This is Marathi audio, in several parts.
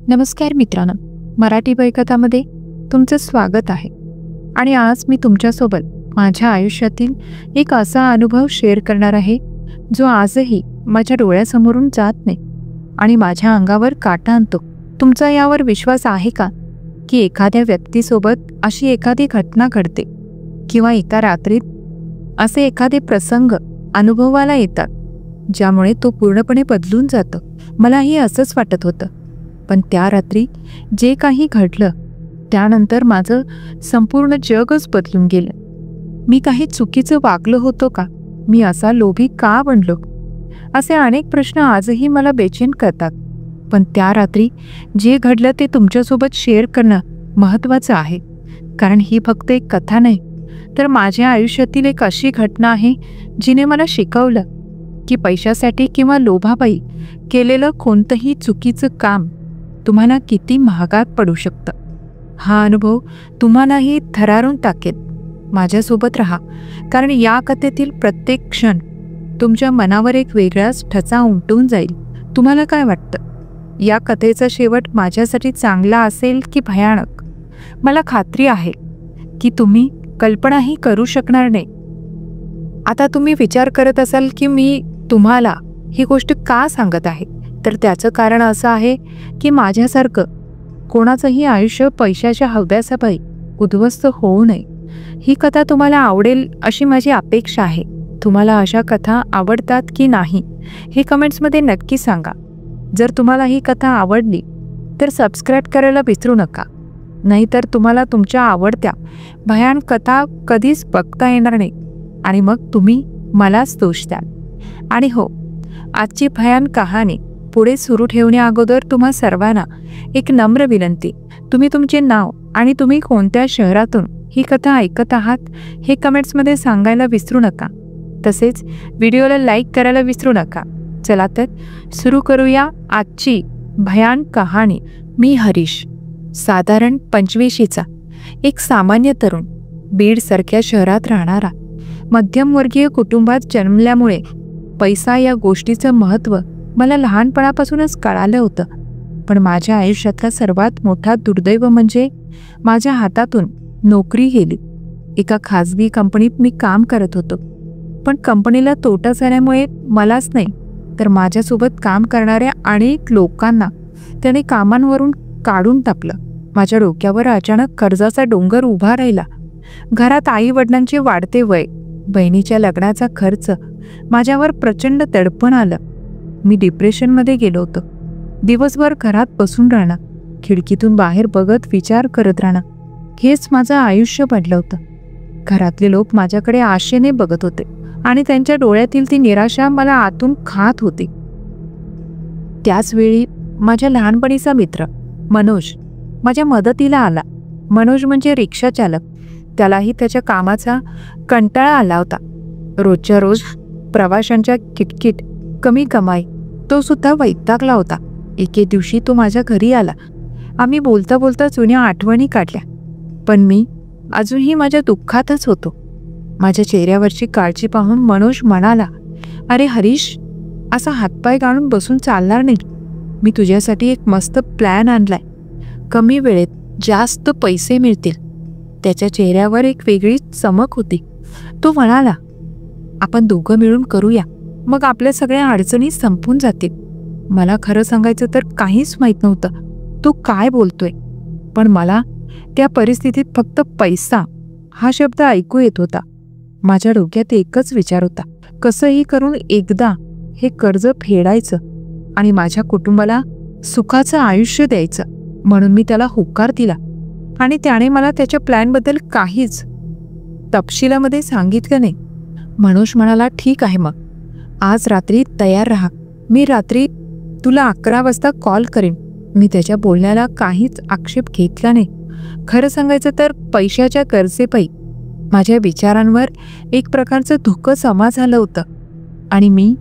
नमस्कार मित्रांनो, मराठी भयकथामध्ये तुमचं स्वागत आहे. आणि आज मी तुमच्यासोबत माझ्या आयुष्यातील एक असा अनुभव शेअर करणार आहे जो आजही माझ्या डोळ्यासमोरून जात नाही आणि माझ्या अंगावर काटा आणतो. तुमचा यावर विश्वास आहे का की एखाद्या व्यक्तीसोबत अशी एखादी घटना घडते किंवा एका रात्रीत असे एखादे प्रसंग अनुभवाला येतात ज्यामुळे तो पूर्णपणे बदलून जातो. मलाही असंच वाटत होतं, पण त्या रात्री जे काही घडलं त्यानंतर माझं संपूर्ण जगच बदलून गेलं. मी काही चुकीचं वागलो होतो का? मी असा लोभी का बनलो? असे अनेक प्रश्न आजही मला बेचैन करतात. पण त्या रात्री जे घडलं ते तुमच्यासोबत शेअर करणं महत्त्वाचं आहे, कारण ही फक्त एक कथा नाही, तर माझ्या आयुष्यातील एक अशी घटना आहे जिने मला शिकवलं की पैशासाठी किंवा लोभापायी केलेलं कोणतंही चुकीचं काम तुम्हाला किती महागात पडू शकतं. हा अनुभव तुम्हालाही थरारून टाकेल. माझ्यासोबत राहा, कारण या कथेतील प्रत्येक क्षण तुमच्या मनावर एक वेगळाच ठसा उमटून जाईल. तुम्हाला काय वाटतं? या कथेचा शेवट माझ्यासाठी चांगला असेल की भयानक? मला खात्री आहे की तुम्ही कल्पनाही करू शकणार नाही. आता तुम्ही विचार करत असाल की मी तुम्हाला ही गोष्ट का सांगत आहे, तर त्याचं कारण असं आहे की माझ्यासारखं कोणाचंही आयुष्य पैशाच्या हव्यासापायी उद्ध्वस्त होऊ नये. ही कथा तुम्हाला आवडेल अशी माझी अपेक्षा आहे. तुम्हाला अशा कथा आवडतात की नाही हे कमेंट्समध्ये नक्की सांगा. जर तुम्हाला ही कथा आवडली तर सबस्क्राईब करायला विसरू नका, नाहीतर तुम्हाला तुमच्या आवडत्या भयान कथा कधीच बघता येणार नाही आणि मग तुम्ही मलाच दोष द्याल. आणि हो, आजची भयान कहाणी पुढे सुरू ठेवण्या अगोदर तुम्हा सर्वांना एक नम्र विनंती. तुम्ही तुमचे नाव आणि तुम्ही कोणत्या शहरातून ही कथा ऐकत आहात हे कमेंट्समध्ये सांगायला विसरू नका. तसेच व्हिडिओला लाईक करायला विसरू नका. चला तर सुरू करूया आजची भयान कहाणी. मी हरीश, साधारण 25शीचा एक सामान्य तरुण, बीडसारख्या शहरात राहणारा, मध्यमवर्गीय कुटुंबात जन्मल्यामुळे पैसा या गोष्टीचं महत्त्व मला लहानपणापासूनच कळालं होतं. पण माझ्या आयुष्यातला सर्वात मोठा दुर्दैव म्हणजे माझ्या हातातून नोकरी गेली. एका खाजगी कंपनीत मी काम करत होतो, पण कंपनीला तोटा झाल्यामुळे मलाच नाही तर माझ्यासोबत काम करणाऱ्या अनेक लोकांना त्याने कामांवरून काढून टाकलं. माझ्या डोक्यावर अचानक कर्जाचा डोंगर उभा राहिला. घरात आई वडिलांचे वाढते वय, बहिणीच्या लग्नाचा खर्च, माझ्यावर प्रचंड दडपण आलं. मी डिप्रेशनमध्ये गेलो होतो. दिवसभर घरात बसून राहणं, खिडकीतून बाहेर बघत विचार करत राहणं, हेच माझं आयुष्य बनलं होतं. घरातले लोक माझ्याकडे आशेने बघत होते आणि त्यांच्या डोळ्यातील ती निराशा मला आतून खात होती. त्याचवेळी माझ्या लहानपणीचा मित्र मनोज माझ्या मदतीला आला. मनोज म्हणजे रिक्षा चालक. त्यालाही त्याच्या कामाचा कंटाळा आला होता. रोजच्या रोज प्रवाशांच्या किटकिट, कमी कमाई, तो सुद्धा वैतागला होता. एके दिवशी तो माझ्या घरी आला. आम्ही बोलता बोलता जुन्या आठवणी काढल्या, पण मी अजूनही माझ्या दुःखातच होतो. माझ्या चेहऱ्यावरची काळजी पाहून मनोज म्हणाला, अरे हरीश, असा हातपाय गाळून बसून चालणार नाही. मी तुझ्यासाठी एक मस्त प्लॅन आणलाय. कमी वेळेत जास्त पैसे मिळतील. त्याच्या चेहऱ्यावर एक वेगळी चमक होती. तो म्हणाला, आपण दोघं मिळून करूया, मग आपल्या सगळ्या अडचणी संपून जातील. मला खरं सांगायचं तर काहीच माहीत नव्हतं तू काय बोलतोय, पण मला त्या परिस्थितीत फक्त पैसा हा शब्द ऐकू येत होता. माझ्या डोक्यात एकच विचार होता, कसंही करून एकदा हे कर्ज फेडायचं आणि माझ्या कुटुंबाला सुखाचं आयुष्य द्यायचं. म्हणून मी त्याला होकार दिला आणि त्याने मला त्याच्या प्लॅनबद्दल काहीच तपशिलामध्ये सांगितलं नाही. मनोज म्हणाला, ठीक आहे, मग आज रात्री तयार राहा. मी रात्री तुला 11 वाजता कॉल करेन. मी त्याच्या बोलण्याला काहीच आक्षेप घेतला नाही. खरं सांगायचं तर पैशाच्या गरजेपायी माझ्या विचारांवर एक प्रकारचं धुकं जमा झालं होतं आणि मी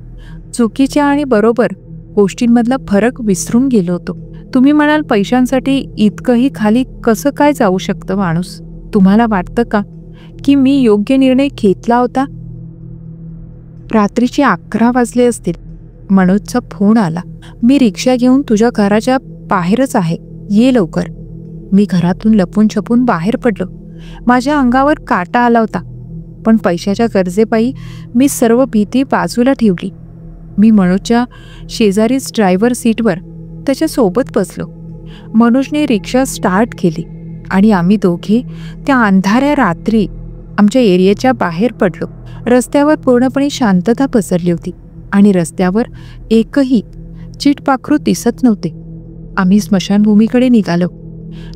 चुकीच्या आणि बरोबर गोष्टींमधला फरक विसरून गेलो होतो. तुम्ही म्हणाल, पैशांसाठी इतकंही खाली कसं काय जाऊ शकतं माणूस? तुम्हाला वाटतं का की मी योग्य निर्णय घेतला होता? रात्रीचे 11 वाजले असतील. मनोजचा फोन आला. मी रिक्षा घेऊन तुझ्या घराच्या बाहेरच आहे, ये लवकर. मी घरातून लपून छपून बाहेर पडलो. माझ्या अंगावर काटा आला होता, पण पैशाच्या गरजेपायी मी सर्व भीती बाजूला ठेवली. मी मनोजच्या शेजारीच ड्रायव्हर सीटवर त्याच्या सोबत बसलो. मनोजने रिक्षा स्टार्ट केली आणि आम्ही दोघे त्या अंधाऱ्या रात्री आमच्या एरियाच्या बाहेर पडलो. रस्त्यावर पूर्णपणे शांतता पसरली होती आणि रस्त्यावर एकही चिटपाखरू दिसत नव्हते. आम्ही स्मशानभूमीकडे निघालो.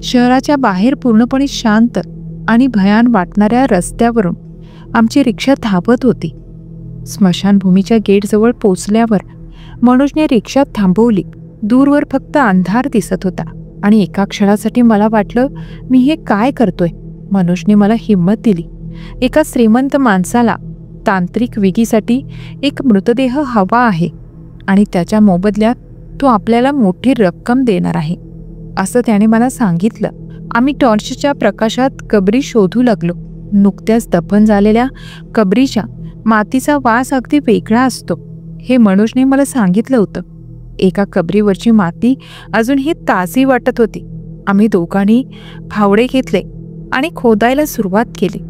शहराच्या बाहेर पूर्णपणे शांत आणि भयान वाटणाऱ्या रस्त्यावरून आमची रिक्षा धावत होती. स्मशानभूमीच्या गेटजवळ पोचल्यावर मनोजने रिक्षा थांबवली. दूरवर फक्त अंधार दिसत होता आणि एका क्षणासाठी मला वाटलं, मी हे काय करतोय. मनोजने मला हिंमत दिली. एका श्रीमंत माणसाला तांत्रिक विधीसाठी एक मृतदेह हवा आहे आणि त्याच्या मोबदल्यात तो आपल्याला मोठी रक्कम देणार आहे, असं त्याने मला सांगितलं. आम्ही टॉर्चच्या प्रकाशात कबरी शोधू लागलो. नुकत्याच दफन झालेल्या कबरीच्या मातीचा वास अगदी वेगळा असतो, हे मनोजने मला सांगितलं होतं. एका कबरीवरची माती अजूनही ताजी वाटत होती. आम्ही दोघांनी फावडे घेतले आणि खोदायला सुरुवात केली.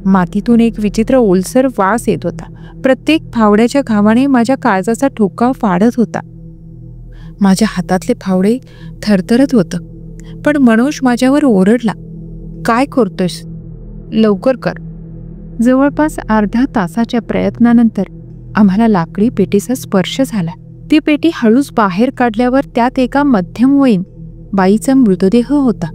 मातीतून एक विचित्र ओलसर वास येत होता. प्रत्येक फावड्याच्या घावाने माझ्या काळजाचा ठोका वाढत होता. माझ्या हातातले फावडे थरथरत होतं. पण मनोज माझ्यावर ओरडला, काय करतोयस, लवकर कर. जवळपास अर्ध्या तासाच्या प्रयत्नानंतर आम्हाला लाकडी पेटीचा स्पर्श झाला. ती पेटी हळूच बाहेर काढल्यावर त्यात एका मध्यमवयीन बाईचा मृतदेह होता.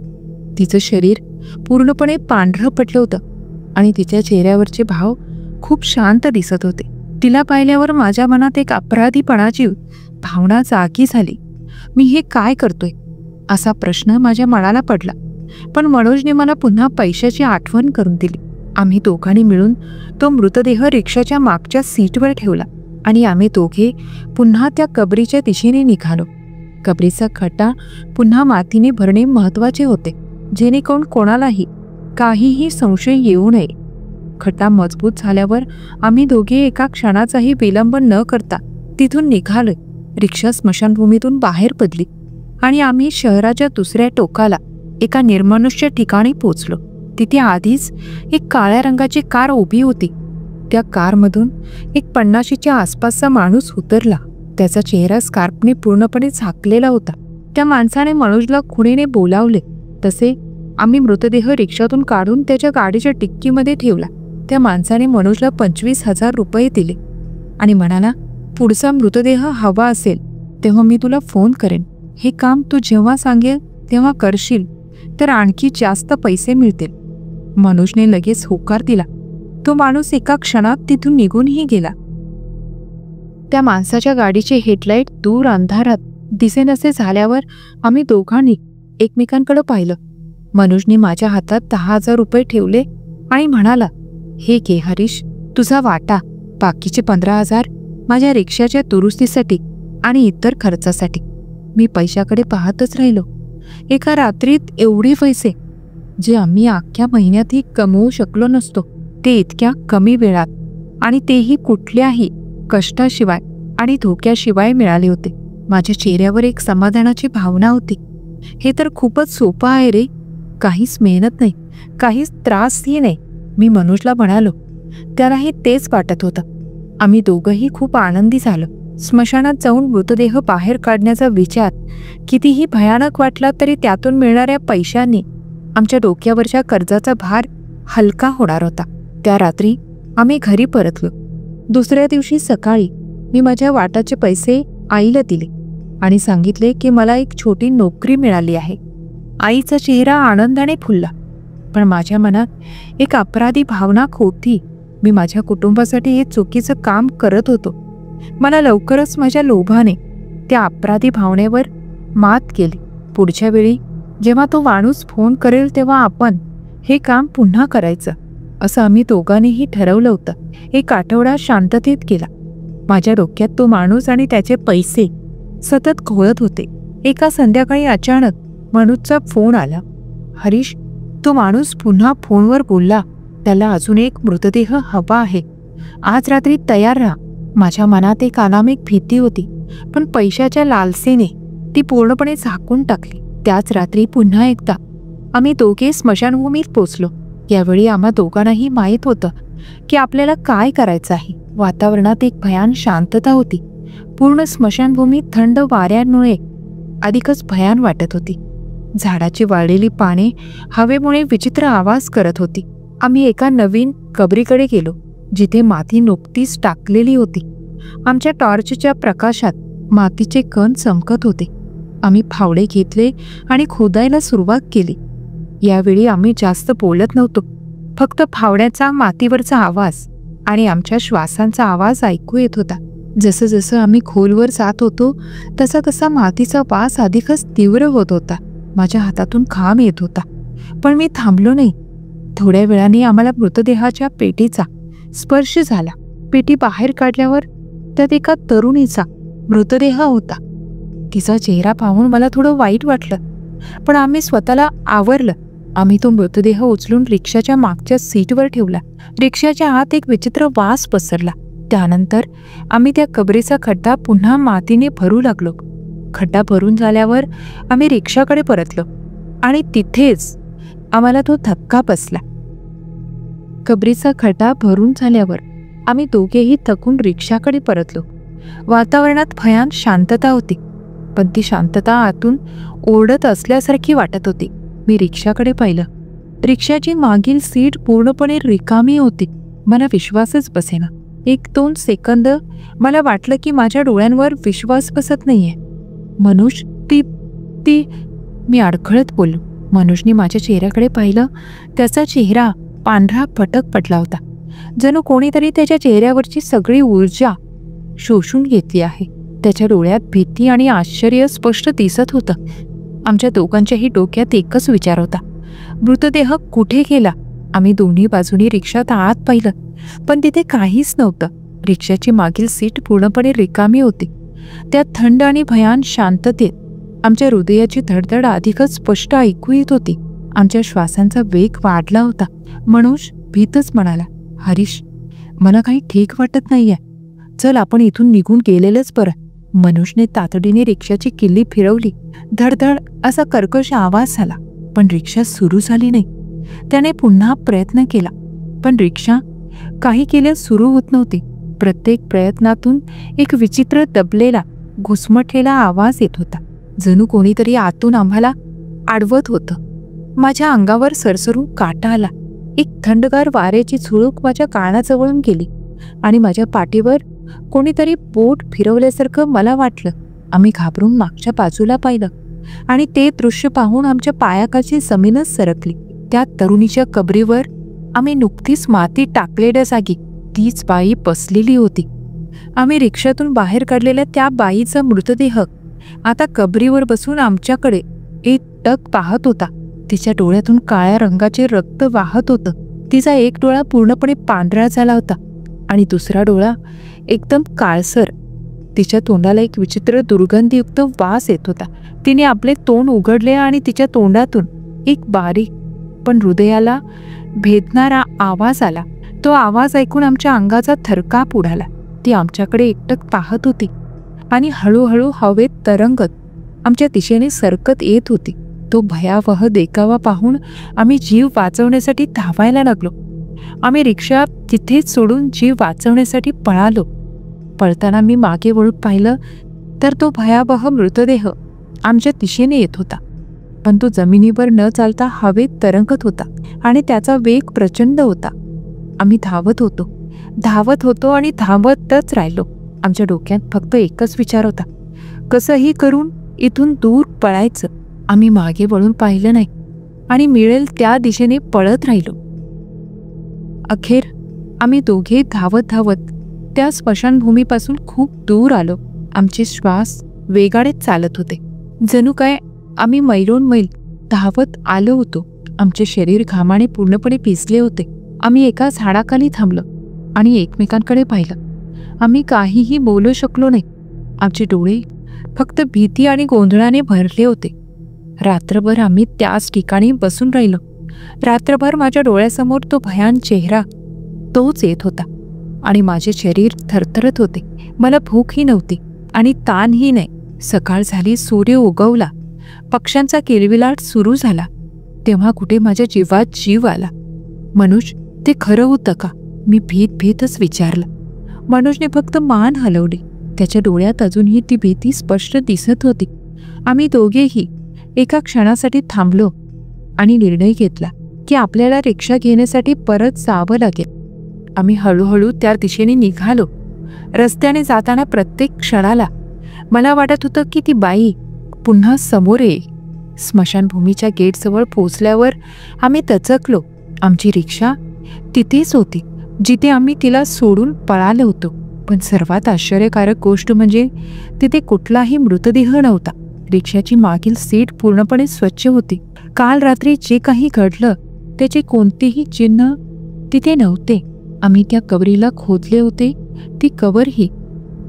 तिचं शरीर पूर्णपणे पांढरं पडलं होतं आणि तिच्या चेहऱ्यावरचे भाव खूप शांत दिसत होते. तिला पाहिल्यावर माझ्या मनात एक अपराधीपणाची भावना जागी झाली. मी हे काय करतोय असा प्रश्न माझ्या मनाला पडला. पण मनोजने मला पुन्हा पैशाची आठवण करून दिली. आम्ही दोघांनी मिळून तो मृतदेह रिक्षाच्या मागच्या सीटवर ठेवला आणि आम्ही दोघे पुन्हा त्या कबरीच्या दिशेने निघालो. कबरीचा खड्डा पुन्हा मातीने भरणे महत्त्वाचे होते, जेणेकरून कोणालाही काहीही संशय येऊ नये. खड्डा मजबूत झाल्यावर आम्ही दोघे एका क्षणाचाही विलंब न करता तिथून निघालो. रिक्षा स्मशानभूमीतून बाहेर पडली आणि आम्ही शहराच्या दुसऱ्या टोकाला एका निर्मनुष्य ठिकाणी पोचलो. तिथे आधीच एक काळ्या रंगाची कार उभी होती. त्या कारमधून एक 50च्या आसपासचा माणूस उतरला. त्याचा चेहरा स्कार्फने पूर्णपणे झाकलेला होता. त्या माणसाने मनोजला खुणेने बोलावले. तसे आम्ही मृतदेह रिक्षातून काढून त्याच्या गाडीच्या डिक्कीमध्ये ठेवला. त्या माणसाने मनोजला 25,000 रुपये दिले आणि म्हणाला, पुढचा मृतदेह हवा असेल तेव्हा मी तुला फोन करेन. हे काम तू जेव्हा सांगेल तेव्हा करशील तर आणखी जास्त पैसे मिळतील. मनोजने लगेच होकार दिला. तो माणूस एका क्षणात तिथून निघूनही गेला. त्या माणसाच्या गाडीचे हेडलाईट दूर अंधारात दिसेनासे झाल्यावर आम्ही दोघांनी एकमेकांकडे पाहिलं. मनोजने माझ्या हातात 10,000 रुपये ठेवले आणि म्हणाला, हे घे हरीश, तुझा वाटा. बाकीचे 15,000 माझ्या रिक्षाच्या दुरुस्तीसाठी आणि इतर खर्चासाठी. मी पैशाकडे पाहतच राहिलो. एका रात्रीत एवढे पैसे जे आम्ही अख्ख्या महिन्यातही कमवू शकलो नसतो, ते इतक्या कमी वेळात आणि तेही कुठल्याही कष्टाशिवाय आणि धोक्याशिवाय मिळाले होते. माझ्या चेहऱ्यावर एक समाधानाची भावना होती. हे तर खूपच सोपं आहे रे, काहीच मेहनत नाही, काहीच त्रासही नाही, मी मनोजला म्हणालो. त्यालाही तेच वाटत होतं. आम्ही दोघंही खूप आनंदी झालो. स्मशानात जाऊन मृतदेह बाहेर काढण्याचा विचार कितीही भयानक वाटला तरी त्यातून मिळणाऱ्या पैशांनी आमच्या डोक्यावरच्या कर्जाचा भार हलका होणार होता. त्या रात्री आम्ही घरी परतलो. दुसऱ्या दिवशी सकाळी मी माझ्या वाटाचे पैसे आईला दिले आणि सांगितले की मला एक छोटी नोकरी मिळाली आहे. आईचा चेहरा आनंदाने फुलला, पण माझ्या मनात एक अपराधी भावना होती. मी माझ्या कुटुंबासाठी हे चुकीचं काम करत होतो. मला लवकरच माझ्या लोभाने त्या अपराधी भावनेवर मात केली. पुढच्या वेळी जेव्हा तो माणूस फोन करेल तेव्हा आपण हे काम पुन्हा करायचं, असं आम्ही दोघांनीही ठरवलं होतं. एक आठवडा शांततेत गेला. माझ्या डोक्यात तो माणूस आणि त्याचे पैसे सतत घोळत होते. एका संध्याकाळी अचानक मनोजचा फोन आला. हरीश, तो माणूस पुन्हा फोनवर बोलला, त्याला अजून एक मृतदेह हवा आहे, आज रात्री तयार राहा. माझ्या मनात एक अनामिक भीती होती, पण पैशाच्या लालसेने ती पूर्णपणे झाकून टाकली. त्याच रात्री पुन्हा एकदा आम्ही दोघे स्मशानभूमीत पोचलो. यावेळी आम्हा दोघांनाही माहीत होतं की आपल्याला काय करायचं आहे. वातावरणात एक भयान शांतता होती. पूर्ण स्मशानभूमी थंड वाऱ्यांमुळे अधिकच भयान वाटत होती. झाडाची वाळलेली पाने हवेमुळे विचित्र आवाज करत होती. आम्ही एका नवीन कबरीकडे गेलो, जिथे माती नुकतीच टाकलेली होती. आमच्या टॉर्चच्या प्रकाशात मातीचे कण चमकत होते. आम्ही फावडे घेतले आणि खोदायला सुरुवात केली. यावेळी आम्ही जास्त बोलत नव्हतो. फक्त फावड्याचा मातीवरचा आवाज आणि आमच्या श्वासांचा आवाज ऐकू येत होता. जसं जसं आम्ही खोलवर जात होतो तसा तसा मातीचा वास अधिकच तीव्र होत होता. माझ्या हातातून घाम येत होता, पण मी थांबलो नाही. थोड्या वेळाने आम्हाला मृतदेहाच्या पेटीचा स्पर्श झाला. पेटी बाहेर काढल्यावर त्यात एका तरुणीचा मृतदेह होता. तिचा चेहरा पाहून मला थोडं वाईट वाटलं, पण आम्ही स्वतःला आवरलं. आम्ही तो मृतदेह उचलून रिक्षाच्या मागच्या सीटवर ठेवला. रिक्षाच्या आत एक विचित्र वास पसरला. त्यानंतर आम्ही त्या कबरीचा खड्डा पुन्हा मातीने भरू लागलो. खड्डा भरून झाल्यावर आम्ही रिक्षाकडे परतलो आणि तिथेच आम्हाला तो धक्का बसला. कबरीचा खड्डा भरून झाल्यावर आम्ही दोघेही थकून रिक्षाकडे परतलो. वातावरणात भयान शांतता होती, पण ती शांतता आतून ओरडत असल्यासारखी वाटत होती. मी रिक्षाकडे पाहिलं. रिक्षाची मागील सीट पूर्णपणे रिकामी होती. मला विश्वासच बसेना. 1-2 सेकंद मला वाटलं की माझ्या डोळ्यांवर विश्वास बसत नाहीये. मनुष, ती मी अडखळत बोललो. मनुषने माझ्या चेहऱ्याकडे पाहिलं. त्याचा चेहरा पांढरा फटक पडला होता, जणू कोणीतरी त्याच्या चेहऱ्यावरची सगळी ऊर्जा शोषून घेतली आहे. त्याच्या डोळ्यात भीती आणि आश्चर्य स्पष्ट दिसत होतं. आमच्या दोघांच्याही डोक्यात एकच विचार होता, मृतदेह कुठे गेला? आम्ही दोन्ही बाजूनी रिक्षात आत पाहिलं, पण तिथे काहीच नव्हतं. रिक्षाची मागील सीट पूर्णपणे रिकामी होती. त्या थंड आणि भयान शांततेत आमच्या हृदयाची धडधड अधिकच स्पष्ट ऐकू येत होती. आमच्या श्वासांचा वेग वाढला होता. मनुष भीतच म्हणाला, हरीश, मला काही ठीक वाटत नाहीये. चल, आपण इथून निघून गेलेलंच बरं. मनुषने तातडीने रिक्षाची किल्ली फिरवली. धडधड असा कर्कश आवाज झाला, पण रिक्षा सुरू झाली नाही. त्याने पुन्हा प्रयत्न केला, पण रिक्षा काही केल्यास सुरू होत नव्हती. प्रत्येक प्रयत्नातून एक विचित्र दबलेला, घुसमटलेला आवाज येत होता, जणू कोणीतरी आतून आम्हाला अडवत होतं. माझ्या अंगावर सरसरून काटा आला. एक थंडगार वाऱ्याची झुळूक माझ्या कानाजवळून गेली आणि माझ्या पाठीवर कोणीतरी बोट फिरवल्यासारखं मला वाटलं. आम्ही घाबरून मागच्या बाजूला पाहिलं आणि ते दृश्य पाहून आमच्या पायाखालची जमीनच सरकली. त्या तरुणीच्या कबरीवर आम्ही नुकतीच माती टाकलेल्या जागी तीच बाई बसलेली होती. आम्ही रिक्षातून बाहेर काढलेल्या त्या बाईचा मृतदेह आता कबरीवर बसून आमच्याकडे एकटक पाहत होता. तिच्या डोळ्यातून काळ्या रंगाचे रक्त वाहत होतं. तिचा एक डोळा पूर्णपणे पांढरा झाला होता आणि दुसरा डोळा एकदम काळसर. तिच्या तोंडाला एक विचित्र दुर्गंधीयुक्त वास येत होता. तिने आपले तोंड उघडले आणि तिच्या तोंडातून एक बारीक पण हृदयाला भेदणारा आवाज आला. तो आवाज ऐकून आमच्या अंगाचा थरकाप उडाला. ती आमच्याकडे एकटक पाहत होती आणि हळूहळू हवेत तरंगत आमच्या दिशेने सरकत येत होती. तो भयावह देखावा पाहून आम्ही जीव वाचवण्यासाठी धावायला लागलो. आम्ही रिक्षा तिथेच सोडून जीव वाचवण्यासाठी पळालो. पळताना मी मागे वळून पाहिलं तर तो भयावह मृतदेह आमच्या दिशेने येत होता, पण तो जमिनीवर न चालता हवेत तरंगत होता आणि त्याचा वेग प्रचंड होता. आम्ही धावत होतो आणि धावतच राहिलो. आमच्या डोक्यात फक्त एकच विचार होता, कसंही करून इथून दूर पळायचं. आम्ही मागे वळून पाहिलं नाही आणि मिळेल त्या दिशेने पळत राहिलो. अखेर आम्ही दोघे धावत त्या स्मशानभूमीपासून खूप दूर आलो. आमचे श्वास वेगानेच चालत होते, जणू काय आम्ही मैलोनमैल धावत आलो होतो. आमचे शरीर घामाने पूर्णपणे भिजले होते. आम्ही एका झाडाखाली थांबलो आणि एकमेकांकडे पाहिलं. आम्ही काहीही बोलू शकलो नाही. आमचे डोळे फक्त भीती आणि गोंधळाने भरले होते. रात्रभर आम्ही त्याच ठिकाणी बसून राहिलो. रात्रभर माझ्या डोळ्यासमोर तो भयान चेहरा तोच येत होता आणि माझे शरीर थरथरत होते. मला भूकही नव्हती आणि ताणही नाही. सकाळ झाली, सूर्य उगवला, पक्ष्यांचा किलबिलाट सुरू झाला, तेव्हा कुठे माझ्या जीवात जीव आला. मनोज, ते खरं होतं का? मी भीतच विचारलं. मनोजने फक्त मान हलवली. त्याच्या डोळ्यात अजूनही ती भीती स्पष्ट दिसत होती. आम्ही दोघेही एका क्षणासाठी थांबलो आणि निर्णय घेतला की आपल्याला रिक्षा घेण्यासाठी परत जावं लागेल. आम्ही हळूहळू त्या दिशेने निघालो. रस्त्याने जाताना प्रत्येक क्षणाला मला वाटत होतं की ती बाई पुन्हा समोर येईल. स्मशानभूमीच्या गेटजवळ पोचल्यावर आम्ही दचकलो. आमची रिक्षा तिथेच होती जिथे आम्ही तिला सोडून पळालो होतो. पण सर्वात आश्चर्यकारक गोष्ट म्हणजे तिथे कुठलाही मृतदेह नव्हता. रिक्षाची मागील सीट पूर्णपणे स्वच्छ होती. काल रात्री जे काही घडलं त्याचे कोणतेही चिन्ह तिथे नव्हते. आम्ही त्या कबरीला खोदले होते. ती कबरही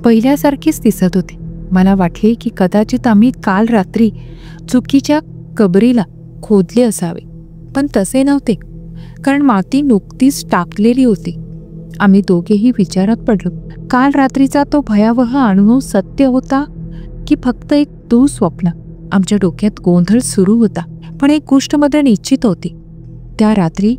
पहिल्यासारखीच दिसत होती. मला वाटले की कदाचित आम्ही काल रात्री चुकीच्या कबरीला खोदले असावे, पण तसे नव्हते, कारण माती नुकतीच टाकलेली होती. आम्ही दोघेही विचारात पडलो. काल रात्रीचा तो भयावह अनुभव सत्य होता की फक्त एक दुःस्वप्न? आमच्या डोक्यात गोंधळ सुरू होता. पण एक गोष्ट मात्र निश्चित होती, त्या रात्री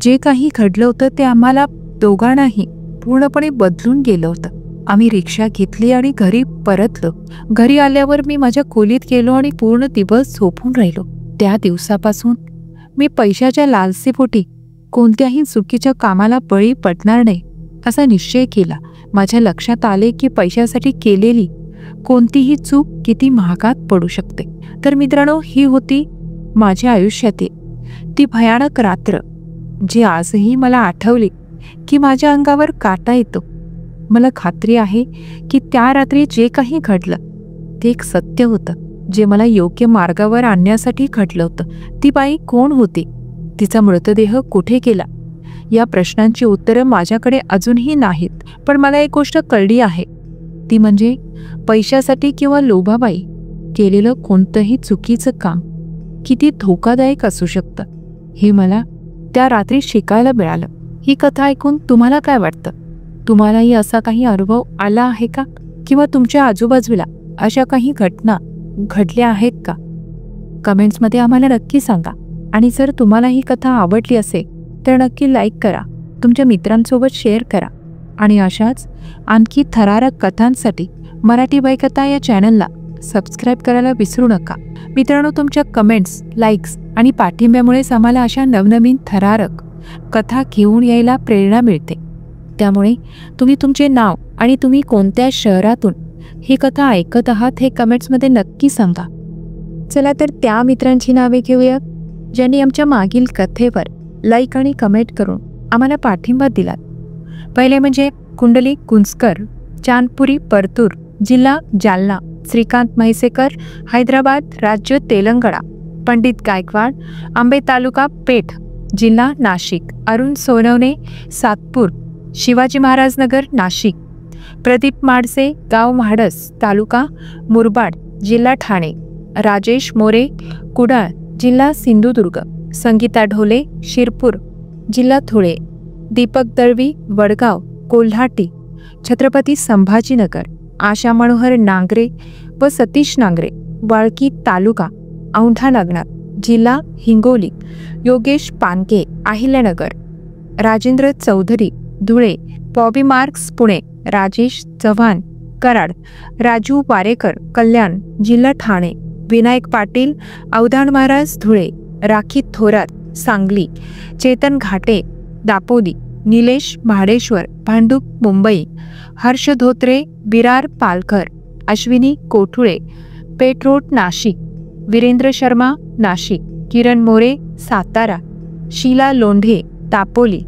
जे काही घडलं होतं ते आम्हाला दोघांनाही पूर्णपणे बदलून गेलं होतं. आम्ही रिक्षा घेतली आणि घरी परतलो. घरी आल्यावर मी माझ्या खोलीत गेलो आणि पूर्ण दिवस झोपून राहिलो. त्या दिवसापासून मी पैशाच्या लालसेपोटी कोणत्याही चुकीच्या कामाला बळी पडणार नाही असा निश्चय केला. माझ्या लक्षात आले की पैशासाठी केलेली कोणतीही चूक किती महागात पडू शकते. तर मित्रांनो, ही होती माझ्या आयुष्यातील ती भयानक रात्र, जी आजही मला आठवली की माझ्या अंगावर काटा येतो. मला खात्री आहे की त्या रात्री जे काही घडलं ते एक सत्य होतं, जे मला योग्य मार्गावर आणण्यासाठी घडलं होतं. ती बाई कोण होती? तिचा मृतदेह कुठे गेला? या प्रश्नांची उत्तरं माझ्याकडे अजूनही नाहीत. पण मला एक गोष्ट कळली आहे, ती म्हणजे पैशासाठी किंवा लोभाबाई केलेलं कोणतंही चुकीचं काम किती धोकादायक असू शकतं, हे मला त्या रात्री शिकायला मिळालं. ही कथा ऐकून तुम्हाला काय वाटतं? तुम्हालाही असा काही अनुभव आला आहे का? किंवा तुमच्या आजूबाजूला अशा काही घटना घडल्या आहेत का? कमेंट्समध्ये आम्हाला नक्की सांगा. आणि जर तुम्हाला ही कथा आवडली असेल तर नक्की लाईक करा, तुमच्या मित्रांसोबत शेअर करा. आणि अशाच आणखी थरारक कथांसाठी मराठी बाई कथा या चॅनलला सबस्क्राईब करायला विसरू नका. मित्रांनो, तुमच्या कमेंट्स, लाईक्स आणि पाठिंब्यामुळेच आम्हाला अशा नवनवीन थरारक कथा घेऊन यायला प्रेरणा मिळते. त्यामुळे तुम्ही तुमचे नाव आणि तुम्ही कोणत्या शहरातून ही कथा ऐकत आहात हे कमेंट्समध्ये नक्की सांगा. चला तर त्या मित्रांची नावे घेऊया ज्यांनी आमच्या मागील कथेवर लाईक आणि कमेंट करून आम्हाला पाठिंबा दिलात. पहिले म्हणजे कुंडली गुंजकर, चांदपुरी परतूर, जिल्हा जालना. श्रीकांत म्हैसेकर, हैदराबाद, राज्य तेलंगणा. पंडित गायकवाड, आंबे तालुका पेठ, जिल्हा नाशिक. अरुण सोनवणे, सातपूर, शिवाजी महाराज नगर, नाशिक. प्रदीप माडसे, गाव म्हाडस, तालुका मुरबाड, जिल्हा ठाणे. राजेश मोरे, कुडाळ, जिल्हा सिंधुदुर्ग. संगीता ढोले, शिरपूर, जिल्हा धुळे. दीपक दळवी, वडगाव, कोल्हाटी, छत्रपती संभाजीनगर. आशा मनोहर नांगरे व सतीश नांगरे, वाळकी, तालुका औंढा नागनाथ, जिल्हा हिंगोली. योगेश पानके, अहिल्यानगर. राजेंद्र चौधरी, धुळे. बॉबी मार्क्स, पुणे. राजेश चव्हाण, कराड. राजू वारेकर, कल्याण, जिल्हा ठाणे. विनायक पाटील, अवधान महाराज, धुळे. राखी थोरात, सांगली. चेतन घाटे, दापोली. निलेश महाडेश्वर, भांडूप, मुंबई. हर्ष धोत्रे, विरार, पालघर. अश्विनी कोठुळे, पेठ रोड, नाशिक. वीरेंद्र शर्मा, नाशिक. किरण मोरे, सातारा. शीला लोंढे, दापोली.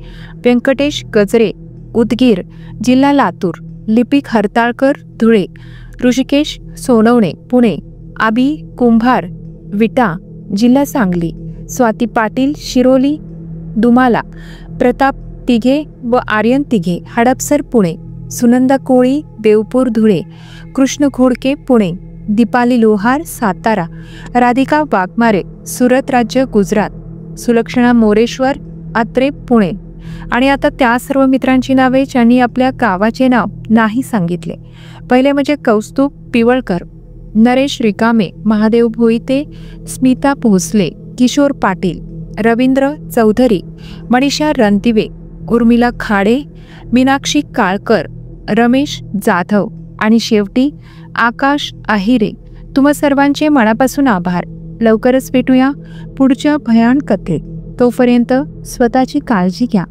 व्यंकटेश गजरे, उदगीर, जिल्हा लातूर. लिपिक हरताळकर, धुळे. ऋषिकेश सोनवणे, पुणे. आबी कुंभार, विटा, जिल्हा सांगली. स्वाती पाटील, शिरोली, दुमाला. प्रताप तिघे व आर्यन तिघे, हडपसर, पुणे. सुनंदा कोळी, देवपूर, धुळे. कृष्ण घोडके, पुणे. दीपाली लोहार, सातारा. राधिका वाघमारे, सुरत, राज्य गुजरात. सुलक्षणा मोरेश्वर, आत्रे, पुणे. आणि आता त्या सर्व मित्रांची नावे ज्यांनी आपल्या गावाचे नाव नाही सांगितले. पहिले म्हणजे कौस्तुभ पिवळकर, नरेश रिकामे, महादेव भोईते, स्मिता भोसले, किशोर पाटील, रवींद्र चौधरी, मनीषा रणदिवे, उर्मिला खाडे, मीनाक्षी काळकर, रमेश जाधव आणि शेवटी आकाश आहिरे. तुम्हा सर्वांचे मनापासून आभार. लवकरच भेटूया पुढच्या भयान कथेत. तोपर्यंत स्वतःची काळजी घ्या.